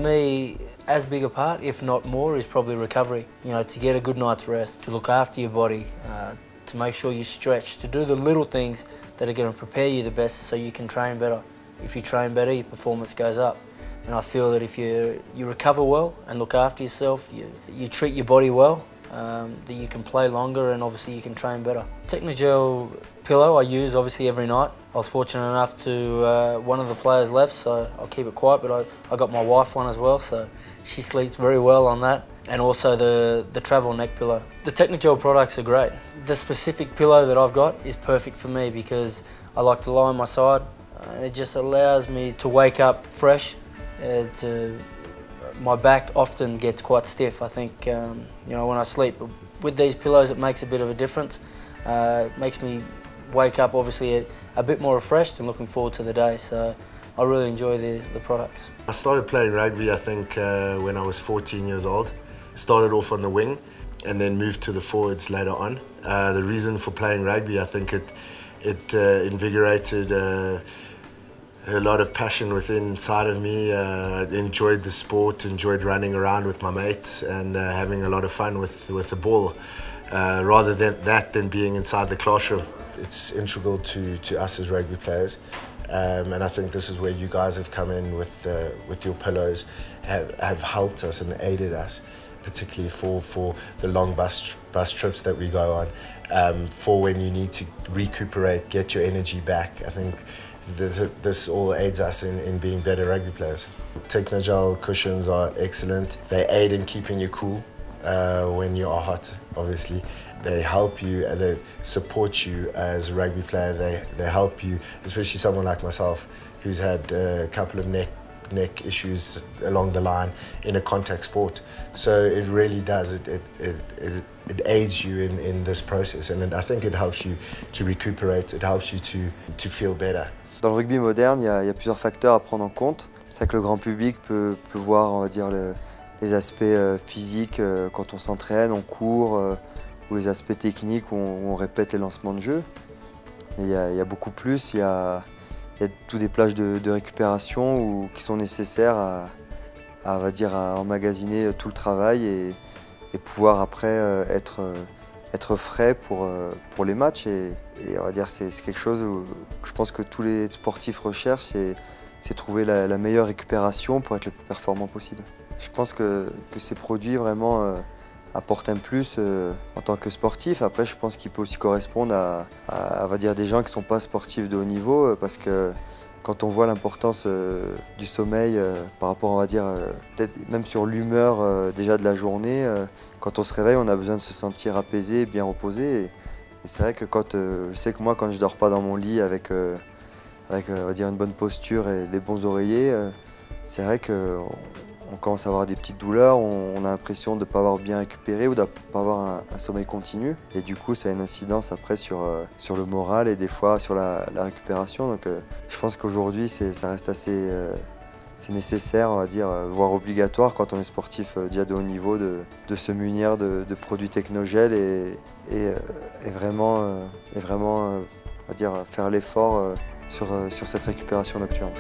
me, as big a part, if not more, is probably recovery. You know, to get a good night's rest, to look after your body, to make sure you stretch, to do the little things that are going to prepare you the best so you can train better. If you train better, your performance goes up. And I feel that if you recover well and look after yourself, you treat your body well, that you can play longer and obviously you can train better. Technogel pillow I use obviously every night. I was fortunate enough to, one of the players left, so I'll keep it quiet, but I got my wife one as well, so she sleeps very well on that. And also the travel neck pillow. The Technogel products are great. The specific pillow that I've got is perfect for me because I like to lie on my side and it just allows me to wake up fresh. My back often gets quite stiff. I think you know, when I sleep with these pillows, it makes a bit of a difference. It makes me wake up obviously a bit more refreshed and looking forward to the day. So I really enjoy the products. I started playing rugby I think when I was 14 years old. Started off on the wing and then moved to the forwards later on. The reason for playing rugby, I think it invigorated a lot of passion within inside of me. Enjoyed the sport, enjoyed running around with my mates and having a lot of fun with the ball, rather than being inside the classroom. It's integral to us as rugby players, and I think this is where you guys have come in with your pillows, have helped us and aided us, particularly for the long bus trips that we go on, for when you need to recuperate, get your energy back. I think this all aids us in being better rugby players. Technogel cushions are excellent. They aid in keeping you cool when you are hot, obviously. They help you, they support you as a rugby player. They help you, especially someone like myself who's had a couple of neck issues along the line in a contact sport. So it really does, it aids you in this process, and I think it helps you to recuperate, it helps you to feel better. Dans le rugby moderne, il y a plusieurs facteurs à prendre en compte. C'est vrai que le grand public peut voir, on va dire, les aspects physiques quand on s'entraîne, on court, ou les aspects techniques où on répète les lancements de jeu. Mais il y a beaucoup plus, il y a tous des plages de récupération qui sont nécessaires on va dire, à emmagasiner tout le travail et pouvoir après être frais pour les matchs. Et on va dire c'est quelque chose que je pense que tous les sportifs recherchent, c'est trouver la meilleure récupération pour être le plus performant possible. Je pense que ces produits vraiment apporte un plus en tant que sportif. Après, je pense qu'il peut aussi correspondre à on va dire, des gens qui ne sont pas sportifs de haut niveau, parce que quand on voit l'importance du sommeil par rapport, on va dire, peut-être même sur l'humeur déjà de la journée, quand on se réveille, on a besoin de se sentir apaisé, bien reposé. Et c'est vrai que je sais que moi, quand je ne dors pas dans mon lit avec on va dire, une bonne posture et les bons oreillers, c'est vrai que on commence à avoir des petites douleurs, on a l'impression de ne pas avoir bien récupéré ou de ne pas avoir un sommeil continu. Et du coup, ça a une incidence après sur le moral et des fois sur la récupération. Donc je pense qu'aujourd'hui, ça reste assez c'est nécessaire, on va dire, voire obligatoire quand on est sportif déjà de haut niveau, de se munir de produits Technogel et vraiment, on va dire, faire l'effort sur cette récupération nocturne.